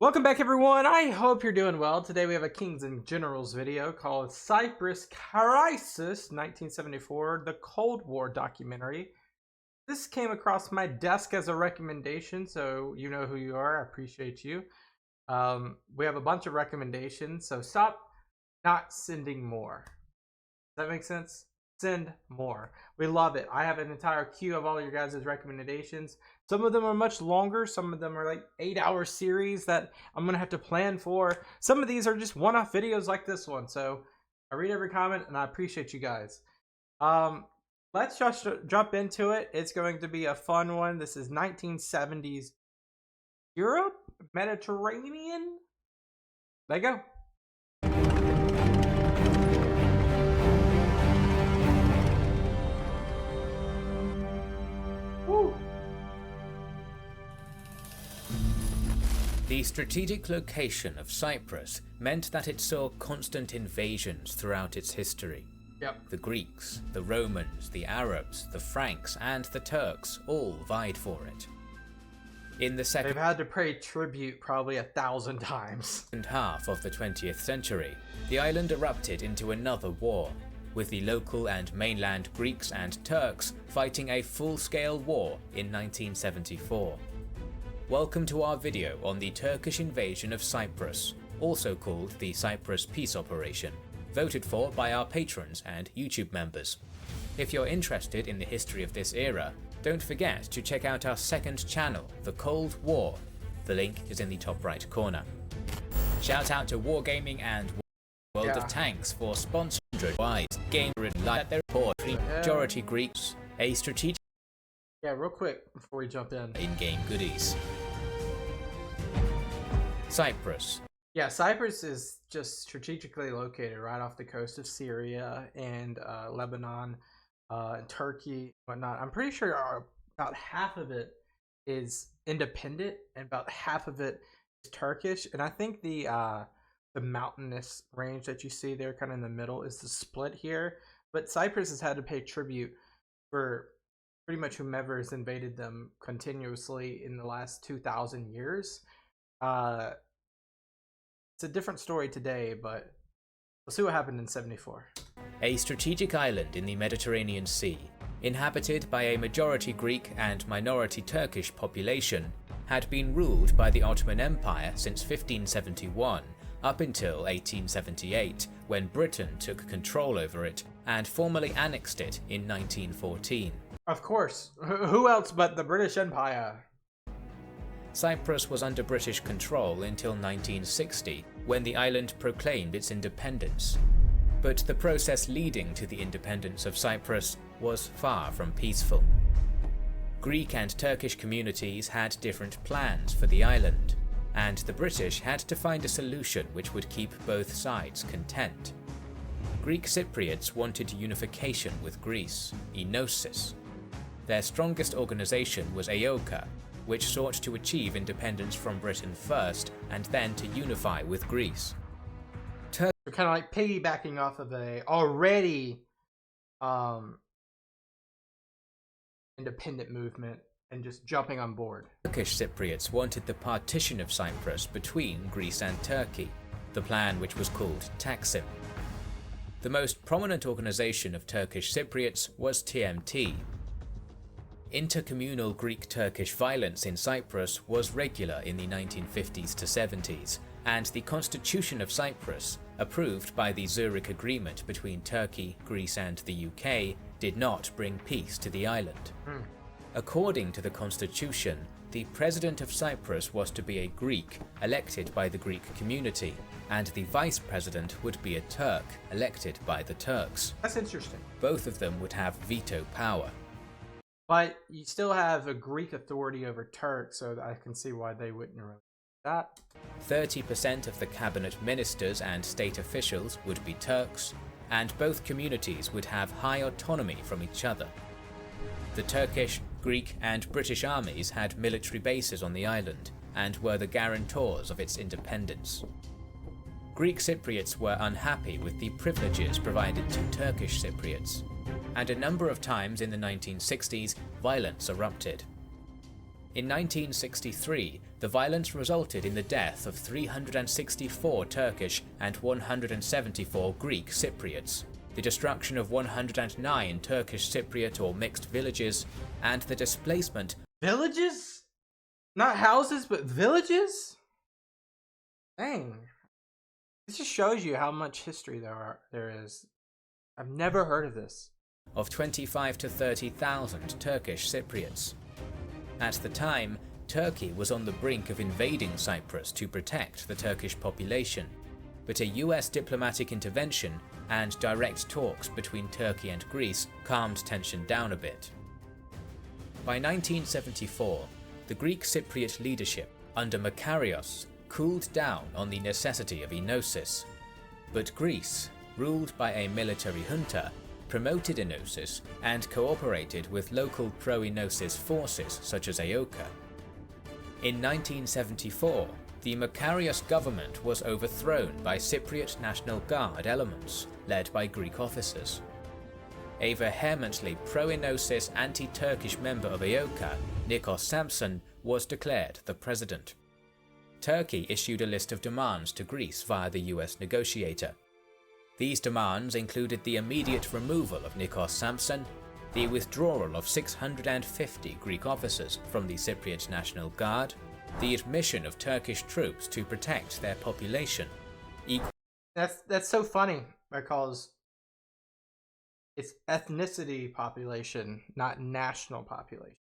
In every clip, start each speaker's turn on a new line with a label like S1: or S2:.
S1: Welcome back, everyone. I hope you're doing well. Today we have a Kings and Generals video called Cyprus Crisis 1974, the Cold War documentary. This came across my desk as a recommendation, so you know who you are. I appreciate you. We have a bunch of recommendations, so stop not sending more. Does that make sense? Send more. We love it. I have an entire queue of all your guys' recommendations. Some of them are much longer. Some of them are like 8-hour series that I'm going to have to plan for. Some of these are just one-off videos like this one. So I read every comment and I appreciate you guys. Let's just jump into it. It's going to be a fun one. This is 1970s Europe, Mediterranean. There you go.
S2: The strategic location of Cyprus meant that it saw constant invasions throughout its history. The Greeks, the Romans, the Arabs, the Franks, and the Turks all vied for it. In the
S1: They've had to pay tribute probably 1,000 times.
S2: second half of the 20th century, the island erupted into another war, with the local and mainland Greeks and Turks fighting a full-scale war in 1974. Welcome to our video on the Turkish invasion of Cyprus, also called the Cyprus Peace Operation, voted for by our patrons and YouTube members. If you're interested in the history of this era, don't forget to check out our second channel, The Cold War. The link is in the top right corner. Shout out to Wargaming and World of Tanks for sponsoring wide game that they report majority Greeks, a strategic
S1: real quick before we jump
S2: in-game goodies. Cyprus.
S1: Yeah, Cyprus is just strategically located right off the coast of Syria and Lebanon, Turkey, whatnot. I'm pretty sure about half of it is independent and about half of it is Turkish. And I think the mountainous range that you see there kind of in the middle is the split here. But Cyprus has had to pay tribute for pretty much whomever has invaded them continuously in the last 2,000 years. It's a different story today, but we'll see what happened in 74.
S2: A strategic island in the Mediterranean Sea, inhabited by a majority Greek and minority Turkish population, had been ruled by the Ottoman Empire since 1571 up until 1878, when Britain took control over it and formally annexed it in 1914.
S1: Of course, who else but the British Empire?
S2: Cyprus was under British control until 1960, when the island proclaimed its independence. But the process leading to the independence of Cyprus was far from peaceful. Greek and Turkish communities had different plans for the island, and the British had to find a solution which would keep both sides content. Greek Cypriots wanted unification with Greece, enosis. Their strongest organisation was AOKA, which sought to achieve independence from Britain first and then to unify with Greece.
S1: They're kind of like piggybacking off of a already independent movement and just jumping on board.
S2: Turkish Cypriots wanted the partition of Cyprus between Greece and Turkey, the plan which was called Taksim. The most prominent organisation of Turkish Cypriots was TMT. Intercommunal Greek-Turkish violence in Cyprus was regular in the 1950s to 70s, and the Constitution of Cyprus, approved by the Zurich Agreement between Turkey, Greece and the UK, did not bring peace to the island. According to the Constitution, the President of Cyprus was to be a Greek, elected by the Greek community, and the Vice President would be a Turk, elected by the Turks.
S1: That's interesting.
S2: Both of them would have veto power.
S1: But you still have a Greek authority over Turks, so I can see why they wouldn't really do that.
S2: 30% of the cabinet ministers and state officials would be Turks, and both communities would have high autonomy from each other. The Turkish, Greek, and British armies had military bases on the island, and were the guarantors of its independence. Greek Cypriots were unhappy with the privileges provided to Turkish Cypriots, and a number of times in the 1960s, violence erupted. In 1963, The violence resulted in the death of 364 Turkish and 174 Greek Cypriots, the destruction of 109 Turkish Cypriot or mixed villages, and the displacement.
S1: Villages? Not houses, but villages? Dang. This just shows you how much history there is. I've never heard of this.
S2: Of 25 to 30,000 Turkish Cypriots. At the time, Turkey was on the brink of invading Cyprus to protect the Turkish population, but a US diplomatic intervention and direct talks between Turkey and Greece calmed tension down a bit. By 1974, the Greek Cypriot leadership under Makarios cooled down on the necessity of enosis, but Greece, ruled by a military junta, promoted enosis and cooperated with local pro-enosis forces such as AOKA. In 1974, the Makarios government was overthrown by Cypriot National Guard elements, led by Greek officers. A vehemently pro-enosis anti-Turkish member of AOKA, Nicosia, was declared the president. Turkey issued a list of demands to Greece via the US negotiator. These demands included the immediate removal of Nicosia, the withdrawal of 650 Greek officers from the Cypriot National Guard, the admission of Turkish troops to protect their population.
S1: That's so funny because it's ethnicity population, not national population.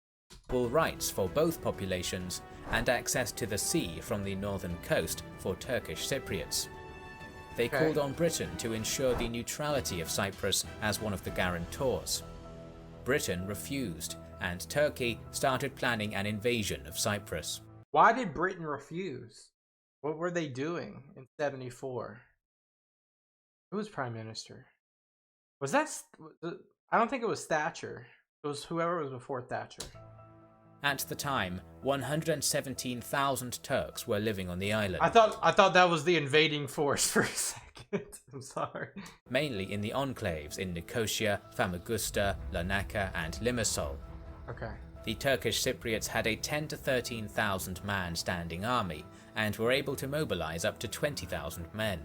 S2: Equal rights for both populations and access to the sea from the northern coast for Turkish Cypriots. They called on Britain to ensure the neutrality of Cyprus as one of the guarantors. Britain refused, and Turkey started planning an invasion of Cyprus.
S1: Why did Britain refuse? What were they doing in 74? Who was Prime Minister? Was that... I don't think it was Thatcher. It was whoever was before Thatcher.
S2: At the time, 117,000 Turks were living on the island.
S1: I thought that was the invading force for a second. I'm sorry.
S2: Mainly in the enclaves in Nicosia, Famagusta, Larnaca, and Limassol.
S1: Okay.
S2: The Turkish Cypriots had a 10 to 13,000 man standing army and were able to mobilize up to 20,000 men.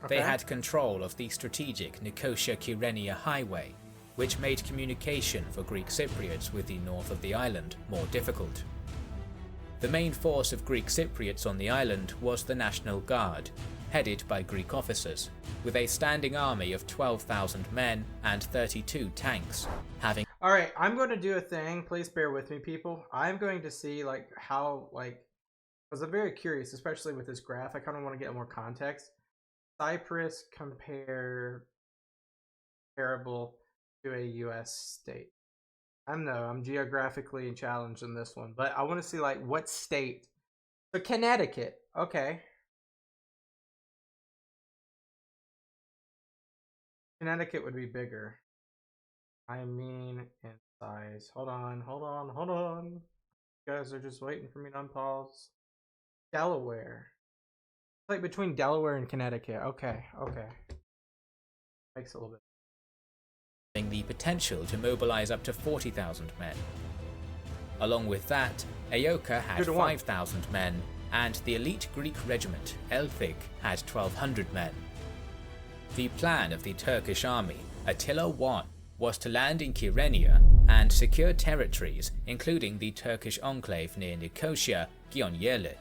S1: Okay.
S2: They had control of the strategic Nicosia-Kyrenia highway, which made communication for Greek Cypriots with the north of the island more difficult. The main force of Greek Cypriots on the island was the National Guard, headed by Greek officers, with a standing army of 12,000 men and 32 tanks, having...
S1: Alright, I'm going to do a thing. Please bear with me, people. I'm going to see, how, because I'm very curious, especially with this graph. I kind of want to get more context. Cyprus comparable to a U.S. state. I'm geographically challenged in this one, but I want to see, what state. So, Connecticut. Okay. Connecticut would be bigger. I mean, in size. Hold on. You guys are just waiting for me to unpause. Delaware. It's like between Delaware and Connecticut. Okay. Makes a little bit.
S2: The potential to mobilize up to 40,000 men. Along with that, AOKA had 5,000 men, and the elite Greek regiment, Elthig, had 1,200 men. The plan of the Turkish army, Attila I, was to land in Kyrenia and secure territories, including the Turkish enclave near Nicosia, Gionyele.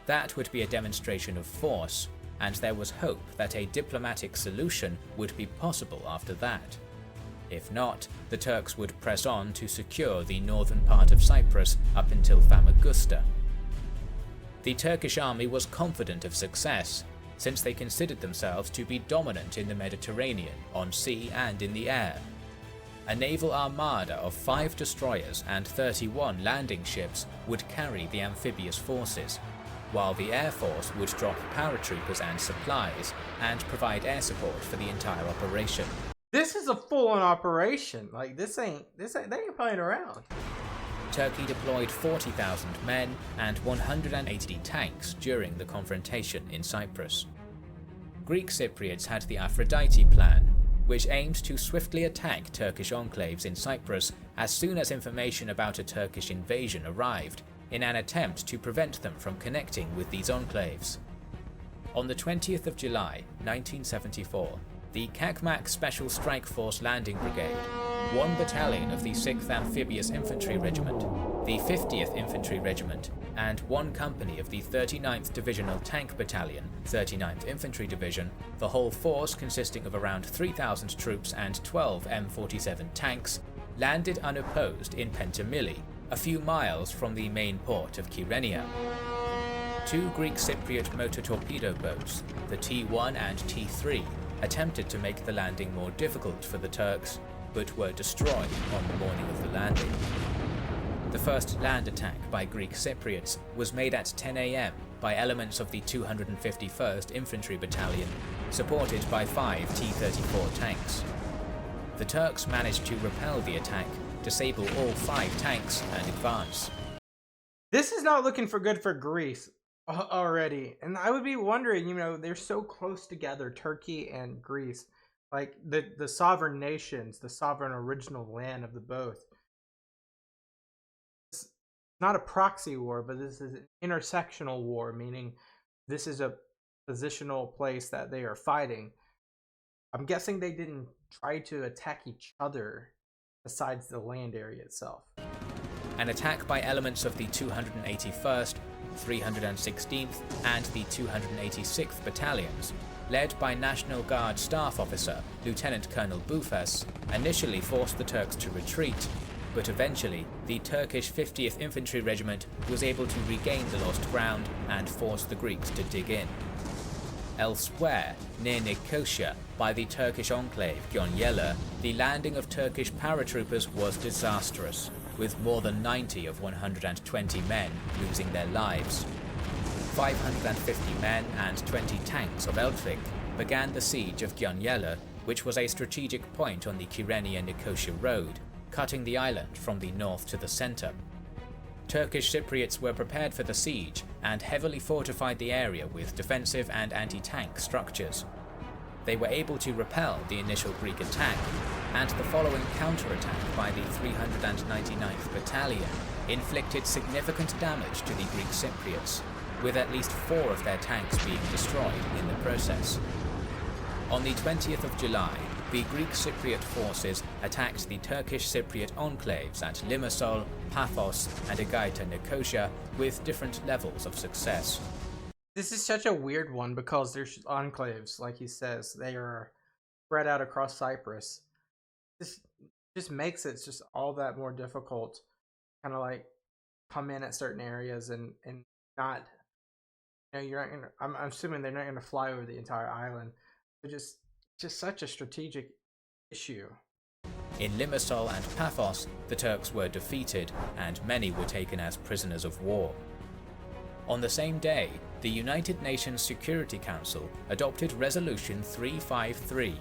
S2: That would be a demonstration of force, and there was hope that a diplomatic solution would be possible after that. If not, the Turks would press on to secure the northern part of Cyprus up until Famagusta. The Turkish army was confident of success, since they considered themselves to be dominant in the Mediterranean, on sea and in the air. A naval armada of 5 destroyers and 31 landing ships would carry the amphibious forces, while the Air Force would drop paratroopers and supplies and provide air support for the entire operation.
S1: This is a full-on operation. They ain't playing around.
S2: Turkey deployed 40,000 men and 180 tanks during the confrontation in Cyprus. Greek Cypriots had the Aphrodite plan, which aimed to swiftly attack Turkish enclaves in Cyprus as soon as information about a Turkish invasion arrived, in an attempt to prevent them from connecting with these enclaves. On the 20th of July 1974, the Kakmak Special Strike Force Landing Brigade, 1 battalion of the 6th Amphibious Infantry Regiment, the 50th Infantry Regiment, and 1 company of the 39th Divisional Tank Battalion, 39th Infantry Division, the whole force consisting of around 3,000 troops and 12 M47 tanks, landed unopposed in Pentamili, a few miles from the main port of Kyrenia. 2 Greek Cypriot motor torpedo boats, the T1 and T3, attempted to make the landing more difficult for the Turks, but were destroyed on the morning of the landing. The first land attack by Greek Cypriots was made at 10 AM by elements of the 251st Infantry Battalion, supported by 5 T-34 tanks. The Turks managed to repel the attack, disable all 5 tanks, and advance.
S1: This is not looking for good for Greece already. And I would be wondering, they're so close together, Turkey and Greece, like the sovereign nations, the sovereign original land of the both. It's not a proxy war, but this is an intersectional war, meaning this is a positional place that they are fighting. I'm guessing they didn't try to attack each other besides the land area itself.
S2: An attack by elements of the 281st, 316th and the 286th Battalions, led by National Guard Staff Officer Lieutenant Colonel Bufas, initially forced the Turks to retreat, but eventually the Turkish 50th Infantry Regiment was able to regain the lost ground and force the Greeks to dig in. Elsewhere, near Nicosia, by the Turkish enclave Gönyeli, the landing of Turkish paratroopers was disastrous, with more than 90 of 120 men losing their lives. 550 men and 20 tanks of Eltvik began the siege of Gönyeli, which was a strategic point on the Kyrenia-Nicosia road, cutting the island from the north to the center. Turkish Cypriots were prepared for the siege and heavily fortified the area with defensive and anti-tank structures. They were able to repel the initial Greek attack, and the following counterattack by the 399th Battalion inflicted significant damage to the Greek Cypriots, with at least 4 of their tanks being destroyed in the process. On the 20th of July, the Greek Cypriot forces attacked the Turkish Cypriot enclaves at Limassol, Paphos, and Agaita Nicosia with different levels of success.
S1: This is such a weird one because there's enclaves, like he says. They are spread out across Cyprus. This just makes it just all that more difficult, kind of like come in at certain areas and not, you're not gonna, I'm assuming they're not going to fly over the entire island. They're just such a strategic issue.
S2: In Limassol and Paphos, the Turks were defeated and many were taken as prisoners of war. On the same day, the United Nations Security Council adopted Resolution 353,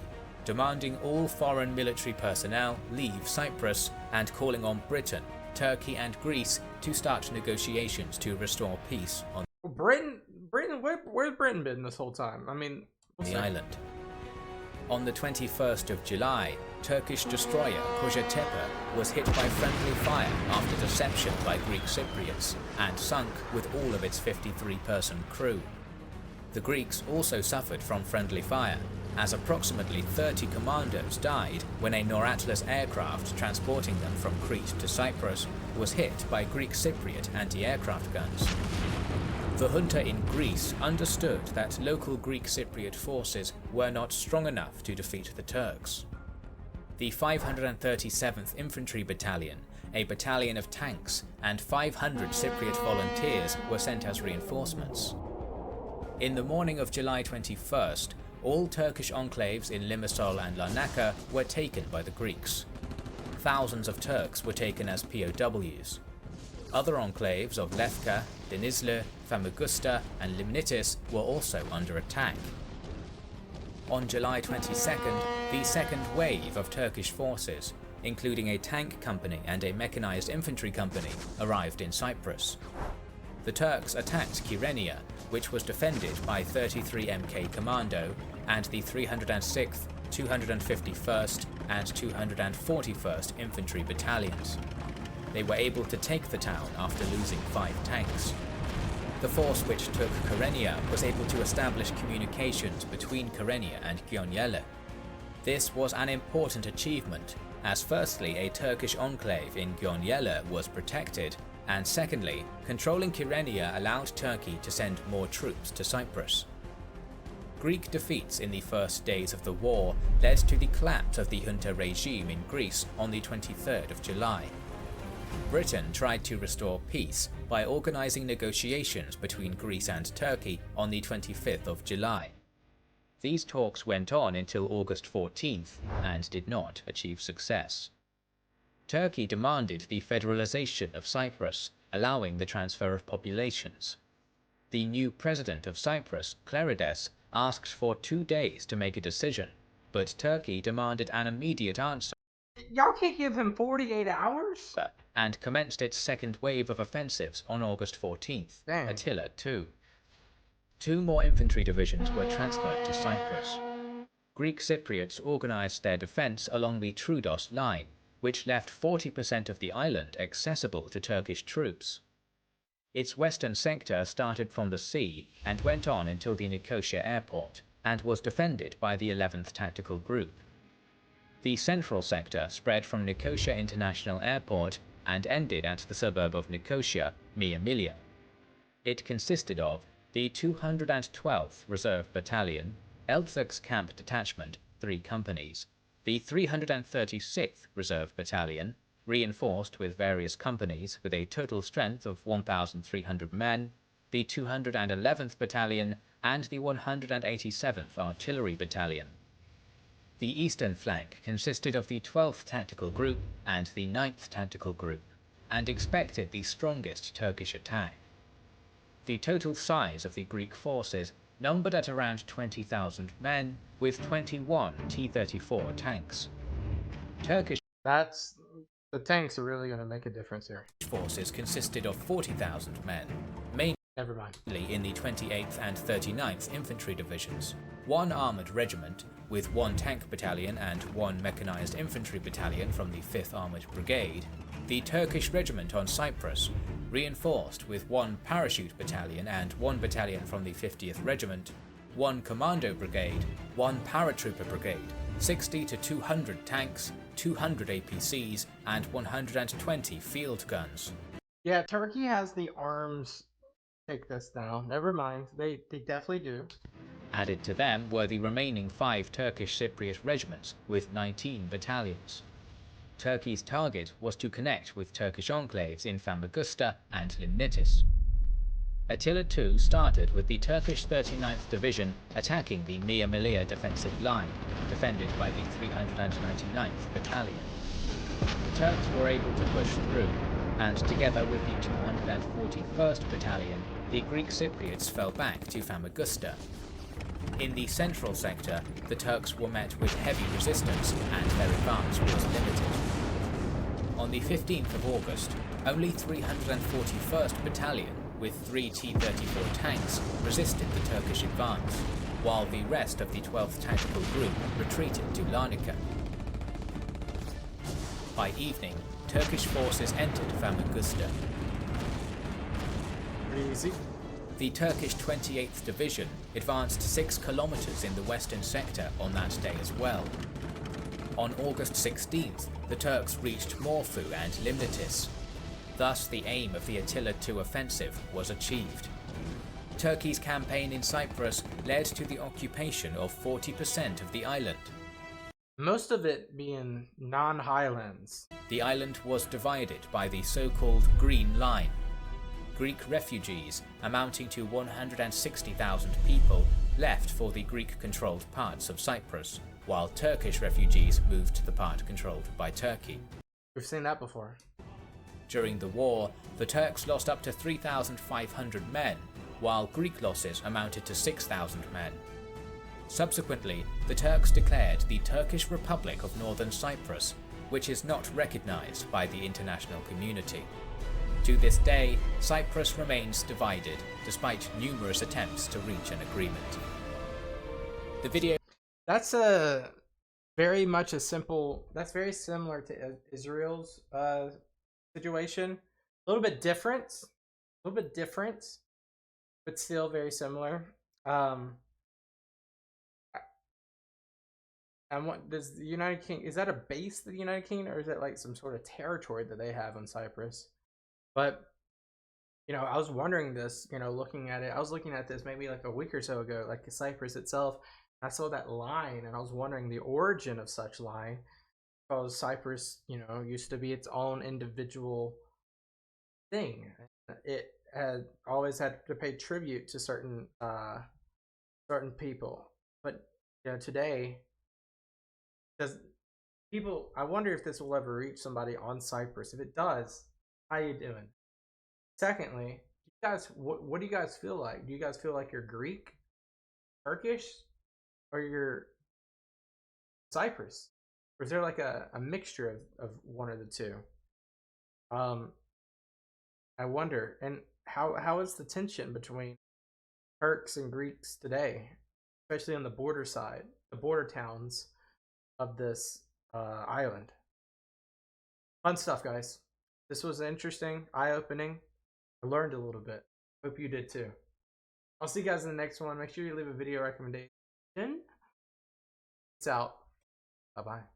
S2: demanding all foreign military personnel leave Cyprus and calling on Britain, Turkey and Greece to start negotiations to restore peace on
S1: Britain, where's Britain been this whole time? I mean,
S2: the island. On the 21st of July, Turkish destroyer Kocatepe was hit by friendly fire after deception by Greek Cypriots and sunk with all of its 53-person crew. The Greeks also suffered from friendly fire, as approximately 30 commandos died when a Nor-Atlas aircraft transporting them from Crete to Cyprus was hit by Greek Cypriot anti-aircraft guns. The junta in Greece understood that local Greek Cypriot forces were not strong enough to defeat the Turks. The 537th Infantry Battalion, a battalion of tanks, and 500 Cypriot volunteers were sent as reinforcements. In the morning of July 21st, all Turkish enclaves in Limassol and Larnaca were taken by the Greeks. Thousands of Turks were taken as POWs. Other enclaves of Lefka, Denizli, Famagusta and Limnitis were also under attack. On July 22nd, the second wave of Turkish forces, including a tank company and a mechanized infantry company, arrived in Cyprus. The Turks attacked Kyrenia, which was defended by 33 MK Commando and the 306th, 251st and 241st Infantry Battalions. they were able to take the town after losing 5 tanks. The force which took Kyrenia was able to establish communications between Kyrenia and Gyonyele. This was an important achievement, as firstly a Turkish enclave in Gyonyele was protected, and secondly, controlling Kyrenia allowed Turkey to send more troops to Cyprus. Greek defeats in the first days of the war led to the collapse of the junta regime in Greece on the 23rd of July. Britain tried to restore peace by organising negotiations between Greece and Turkey on the 25th of July. These talks went on until August 14th and did not achieve success. Turkey demanded the federalization of Cyprus, allowing the transfer of populations. The new president of Cyprus, Clerides, asked for 2 days to make a decision, but Turkey demanded an immediate answer.
S1: Y'all can't give him 48 hours?
S2: And commenced its second wave of offensives on August 14th,
S1: Dang.
S2: Attila II. 2 more infantry divisions were transferred to Cyprus. Greek Cypriots organized their defense along the Troodos line, which left 40% of the island accessible to Turkish troops. Its western sector started from the sea and went on until the Nicosia airport, and was defended by the 11th Tactical Group. The central sector spread from Nicosia International Airport and ended at the suburb of Nicosia, Emilia. It consisted of the 212th Reserve Battalion, Elzeg's Camp Detachment, 3 companies, the 336th Reserve Battalion, reinforced with various companies with a total strength of 1,300 men, the 211th Battalion, and the 187th Artillery Battalion. The eastern flank consisted of the 12th Tactical Group and the 9th Tactical Group, and expected the strongest Turkish attack. The total size of the Greek forces numbered at around 20,000 men, with 21 T-34 tanks. Turkish
S1: The tanks are really going to make a difference here.
S2: forces consisted of 40,000 men, mainly
S1: Never mind.
S2: in the 28th and 39th Infantry Divisions, 1 armoured regiment with 1 tank battalion and 1 mechanized infantry battalion from the 5th Armoured Brigade, the Turkish Regiment on Cyprus, reinforced with 1 parachute battalion and 1 battalion from the 50th Regiment, 1 commando brigade, 1 paratrooper brigade, 60 to 200 tanks, 200 APCs, and 120 field guns.
S1: Yeah, Turkey has the arms to take this down. Never mind. They definitely do.
S2: Added to them were the remaining 5 Turkish Cypriot regiments with 19 battalions. Turkey's target was to connect with Turkish enclaves in Famagusta and Limnitis. Attila II started with the Turkish 39th Division attacking the Emilia defensive line, defended by the 399th Battalion. The Turks were able to push through, and together with the 241st Battalion, the Greek Cypriots fell back to Famagusta. In the central sector, the Turks were met with heavy resistance and their advance was limited. On the 15th of August, only 341st Battalion with 3 T-34 tanks resisted the Turkish advance, while the rest of the 12th Tactical Group retreated to Larnaca. By evening, Turkish forces entered Famagusta.
S1: Pretty easy.
S2: The Turkish 28th Division advanced 6 kilometers in the western sector on that day as well. On August 16th, the Turks reached Morphu and Limnitis. Thus, the aim of the Attila II offensive was achieved. Turkey's campaign in Cyprus led to the occupation of 40% of the island.
S1: Most of it being non-highlands.
S2: The island was divided by the so-called Green Line. Greek refugees, amounting to 160,000 people, left for the Greek-controlled parts of Cyprus, while Turkish refugees moved to the part controlled by Turkey.
S1: We've seen that before.
S2: During the war, the Turks lost up to 3,500 men, while Greek losses amounted to 6,000 men. Subsequently, the Turks declared the Turkish Republic of Northern Cyprus, which is not recognized by the international community. To this day, Cyprus remains divided, despite numerous attempts to reach an agreement. The video...
S1: That's very similar to Israel's situation. A little bit different, but still very similar. And what does the United Kingdom, is that a base of the United Kingdom, or is it like some sort of territory that they have on Cyprus? But I was wondering this, looking at it. I was looking at this maybe like a week or so ago, like Cyprus itself. I saw that line, and I was wondering the origin of such line, because Cyprus, used to be its own individual thing. It had always had to pay tribute to certain people, but today, does people? I wonder if this will ever reach somebody on Cyprus. If it does, how you doing? Secondly, you guys, what do you guys feel like? Do you guys feel like you're Greek, Turkish, or you're Cyprus? Or is there like a mixture of one or the two? I wonder. And how is the tension between Turks and Greeks today, especially on the border side, the border towns of this island? Fun stuff, guys. This was interesting, eye-opening. I learned a little bit. Hope you did too. I'll see you guys in the next one. Make sure you leave a video recommendation. It's out. Bye-bye.